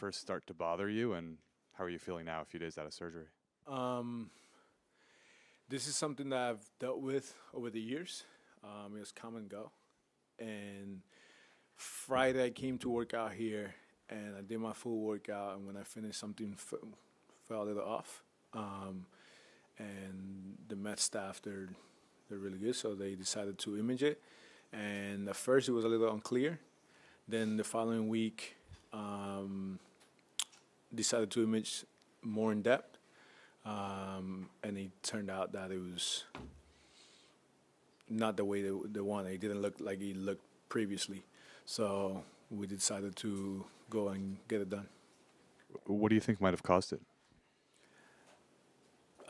first start to bother you, and how are you feeling now, a few days out of surgery? Um, this is something that I've dealt with over the years. It was come and go. And Friday, I came to work out here, and I did my full workout. And when I finished, something fell a little off. And the med staff, they're really good, so they decided to image it. And at first, it was a little unclear. Then the following week, decided to image more in depth. And it turned out that it was not the way they wanted. It didn't look like it looked previously. So we decided to go and get it done. What do you think might have caused it?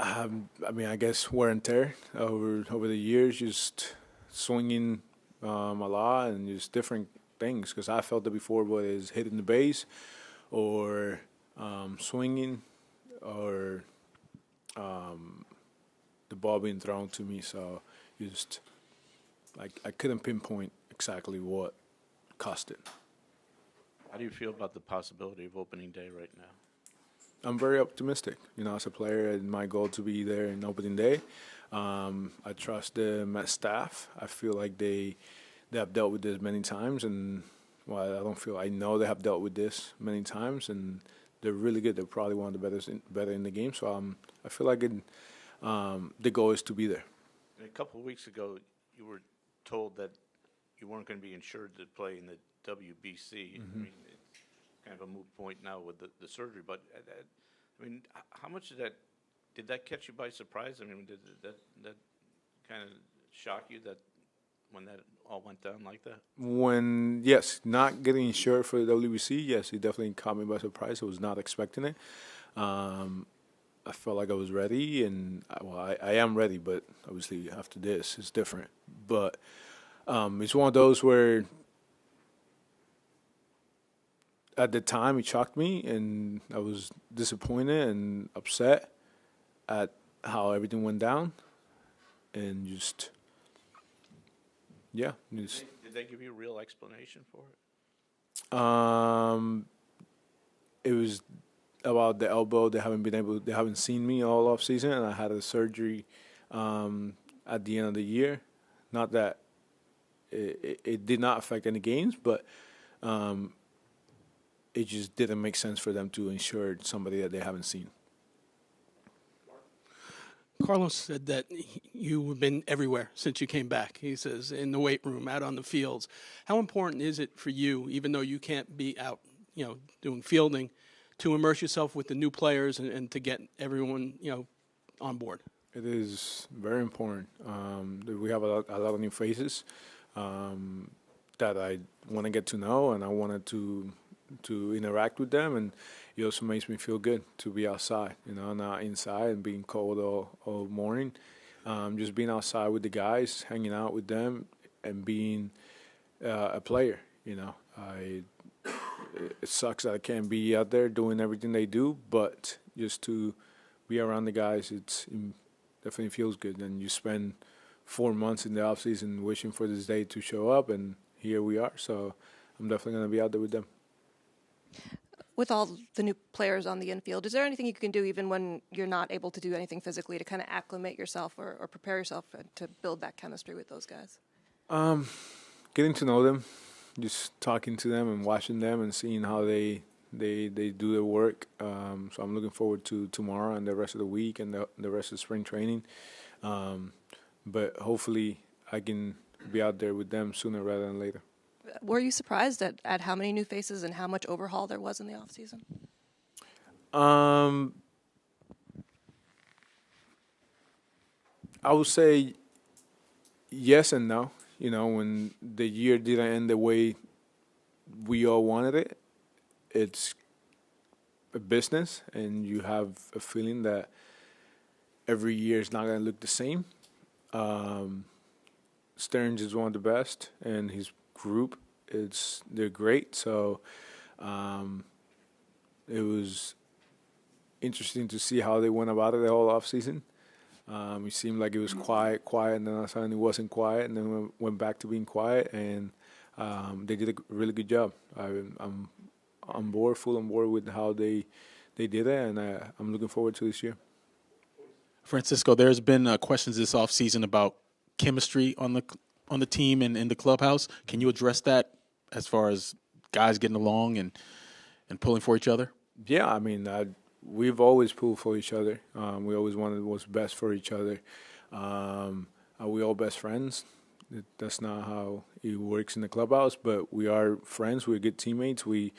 I guess wear and tear over the years, just swinging a lot and just different things. Because I felt it before, but it's hitting the base or swinging or the ball being thrown to me. So just I couldn't pinpoint exactly what caused it. How do you feel about the possibility of opening day right now? I'm very optimistic. As a player, and my goal to be there in opening day. I trust the Met staff. I feel like they have dealt with this many times, and I know they have dealt with this many times, and they're really good. They're probably one of the better in the game. So I feel like the goal is to be there. A couple of weeks ago, you were told that you weren't going to be insured to play in the WBC. Mm-hmm. I mean, it's kind of a moot point now with the surgery. But I mean, how much did that catch you by surprise? I mean, did that kind of shock you that when that all went down like that? Yes, not getting insured for the WBC, yes, it definitely caught me by surprise. I was not expecting it. I felt like I was ready, and I am ready, but obviously after this, it's different. But it's one of those where at the time it shocked me, and I was disappointed and upset at how everything went down, and just. Yeah. Did they give you a real explanation for it? It was about the elbow. They haven't seen me all off season, and I had a surgery at the end of the year. Not that it did not affect any games, but it just didn't make sense for them to insure somebody that they haven't seen. Carlos said that you've been everywhere since you came back. He says in the weight room, out on the fields. How important is it for you, even though you can't be out, doing fielding, to immerse yourself with the new players and to get everyone, on board? It is very important. We have a lot of new faces that I want to get to know, and I wanted to interact with them, and it also makes me feel good to be outside, not inside and being cold all morning. Just being outside with the guys, hanging out with them, and being a player. It sucks that I can't be out there doing everything they do, but just to be around the guys, it definitely feels good. And you spend 4 months in the off season wishing for this day to show up, and here we are. So I'm definitely going to be out there with them. With all the new players on the infield, is there anything you can do even when you're not able to do anything physically to kind of acclimate yourself or prepare yourself to build that chemistry with those guys? Getting to know them, just talking to them and watching them and seeing how they do their work. So I'm looking forward to tomorrow and the rest of the week and the rest of spring training. But hopefully I can be out there with them sooner rather than later. Were you surprised at how many new faces and how much overhaul there was in the offseason? I would say yes and no. When the year didn't end the way we all wanted it, it's a business, and you have a feeling that every year is not going to look the same. Stearns is one of the best, and his group, they're great. So it was interesting to see how they went about it the whole offseason. It seemed like it was quiet, and then suddenly it wasn't quiet, and then went back to being quiet, and they did a really good job. I'm on board, full on board with how they did it, and I'm looking forward to this year. Francisco, there's been questions this offseason about chemistry on the team and in the clubhouse. Can you address that as far as guys getting along and pulling for each other? Yeah, I mean, we've always pulled for each other. We always wanted what's best for each other. Are we all best friends? That's not how it works in the clubhouse, but we are friends. We're good teammates. We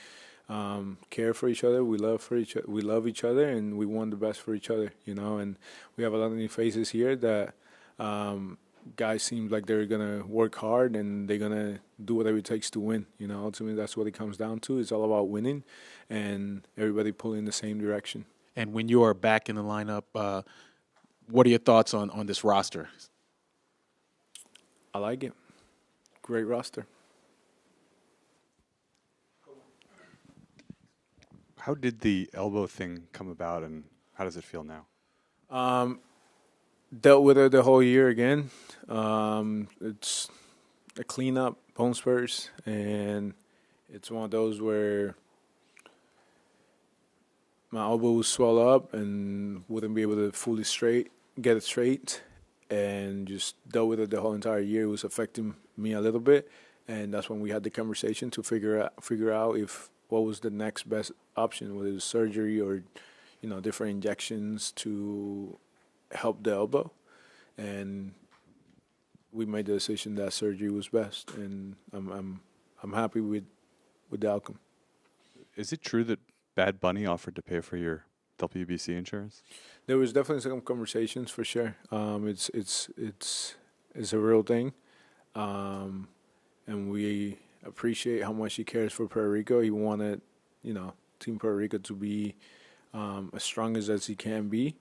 care for each other. We love each other, and we want the best for each other. And we have a lot of new faces here that guys seem like they're gonna work hard and they're gonna do whatever it takes to win. Ultimately that's what it comes down to. It's all about winning, and everybody pulling in the same direction. And when you are back in the lineup, what are your thoughts on this roster? I like it. Great roster. How did the elbow thing come about, and how does it feel now? Dealt with it the whole year again. It's a cleanup, bone spurs, and it's one of those where my elbow would swell up and wouldn't be able to fully get it straight, and just dealt with it the whole entire year. It was affecting me a little bit, and that's when we had the conversation to figure out if what was the next best option, whether it was surgery or different injections to help the elbow. And we made the decision that surgery was best, and I'm happy with the outcome. Is it true that Bad Bunny offered to pay for your WBC insurance? There was definitely some conversations for sure. It's a real thing, and we appreciate how much he cares for Puerto Rico. He wanted, Team Puerto Rico to be as strong as he can be.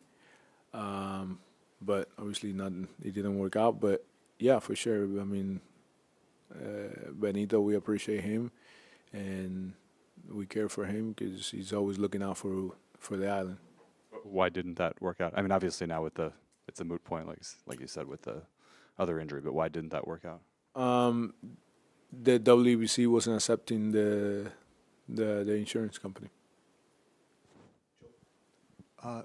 But obviously it didn't work out. But yeah, for sure. I mean, Benito, we appreciate him, and we care for him because he's always looking out for the island. Why didn't that work out? I mean, obviously now it's a moot point, like you said, with the other injury. But why didn't that work out? The WBC wasn't accepting the insurance company.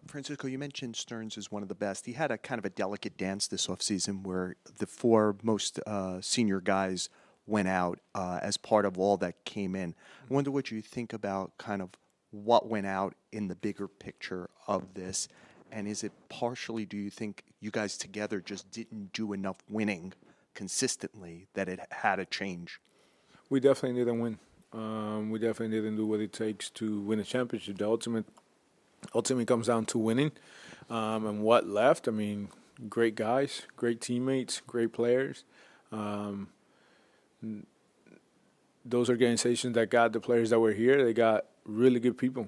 Francisco, you mentioned Stearns is one of the best. He had a kind of a delicate dance this offseason where the four most senior guys went out as part of all that came in. I wonder what you think about kind of what went out in the bigger picture of this, and is it partially, do you think you guys together just didn't do enough winning consistently that it had to change? We definitely didn't win. We definitely didn't do what it takes to win a championship. The ultimately comes down to winning. And what left, I mean, great guys, great teammates, great players. Those organizations that got the players that were here, they got really good people,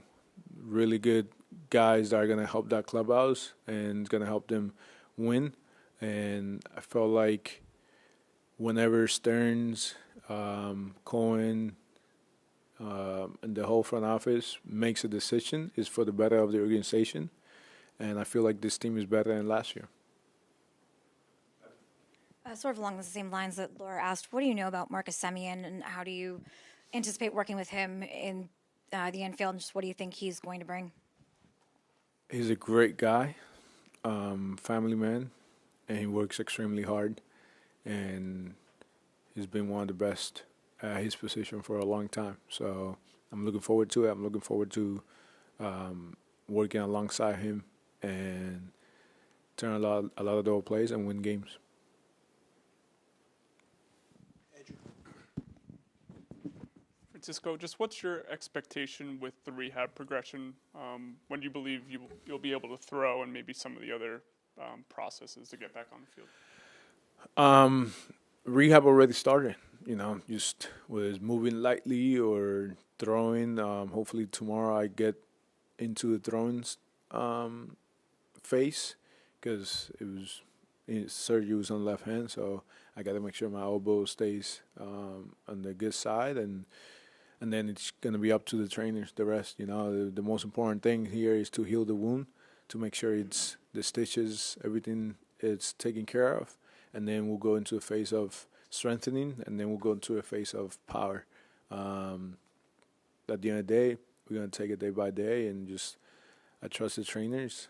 really good guys that are going to help that clubhouse and going to help them win. And I felt like whenever Stearns, Cohen, and the whole front office makes a decision, is for the better of the organization. And I feel like this team is better than last year. Sort of along the same lines that Laura asked, what do you know about Marcus Semien, and how do you anticipate working with him in the infield, and just what do you think he's going to bring? He's a great guy, family man, and he works extremely hard. And he's been one of the best at his position for a long time. So I'm looking forward to it. I'm looking forward to working alongside him and turn a lot of double plays and win games. Francisco, just what's your expectation with the rehab progression? When do you believe you'll be able to throw, and maybe some of the other processes to get back on the field? Rehab already started, just was moving lightly or throwing. Hopefully tomorrow I get into the throwing phase, because surgery was on the left hand, so I got to make sure my elbow stays on the good side, and then it's going to be up to the trainers, the rest. The most important thing here is to heal the wound, to make sure it's the stitches, everything is taken care of, and then we'll go into a phase of strengthening, and then we'll go into a phase of power. at the end of the day, we're gonna take it day by day, and just I trust the trainers,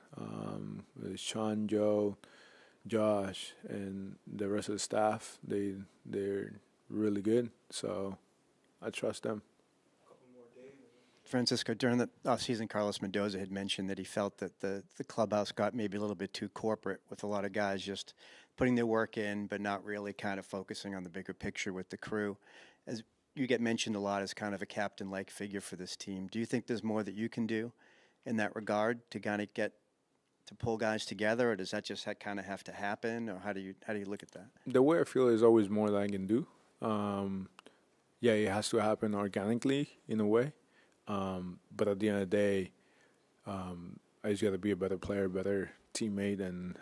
Sean, Joe, Josh, and the rest of the staff. They're really good, so I trust them. Francisco, during the offseason, Carlos Mendoza had mentioned that he felt that the clubhouse got maybe a little bit too corporate, with a lot of guys just putting their work in but not really kind of focusing on the bigger picture with the crew. As you get mentioned a lot as kind of a captain-like figure for this team, do you think there's more that you can do in that regard to kind of get to pull guys together, or does that just kind of have to happen, or how do you look at that? The way I feel is always more that I can do. Yeah, it has to happen organically in a way. But at the end of the day, I just got to be a better player, better teammate, and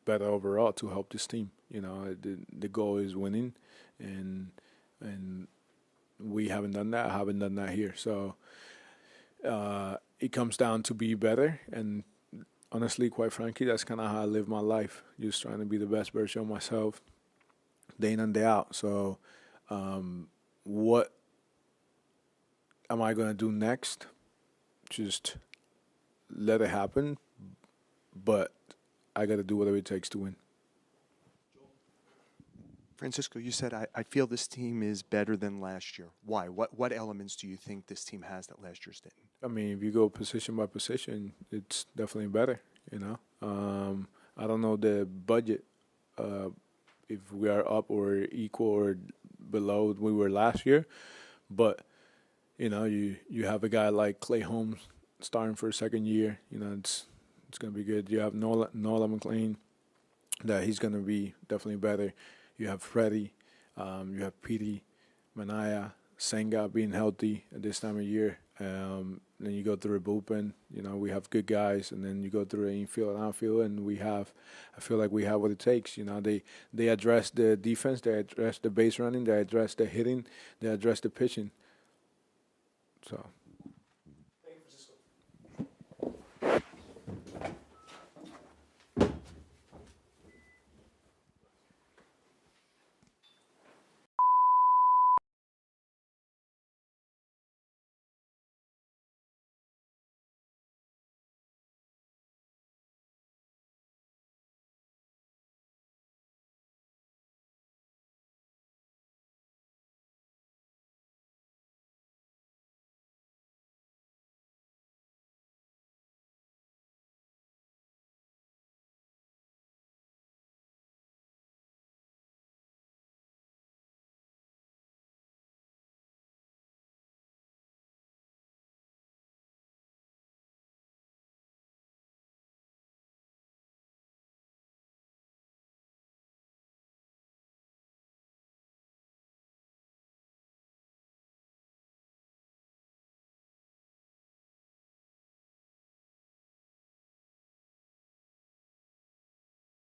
better overall to help this team. You know, the goal is winning, and we haven't done that. I haven't done that here. So it comes down to be better. And honestly, quite frankly, that's kind of how I live my life, just trying to be the best version of myself day in and day out. So what am I going to do next? Just let it happen, but I got to do whatever it takes to win. Francisco, you said, I feel this team is better than last year. Why? What elements do you think this team has that last year's didn't? I mean, if you go position by position, it's definitely better, you know. I don't know the budget, if we are up or equal or below what we were last year, but you know, you have a guy like Clay Holmes starting for a second year. You know, it's going to be good. You have Nola McLean, that he's going to be definitely better. You have Freddie. You have Petey, Manaya, Senga being healthy at this time of year. Then you go through a bullpen. You know, we have good guys, and then you go through the infield and outfield, and I feel like we have what it takes. You know, they address the defense, they address the base running, they address the hitting, they address the pitching. So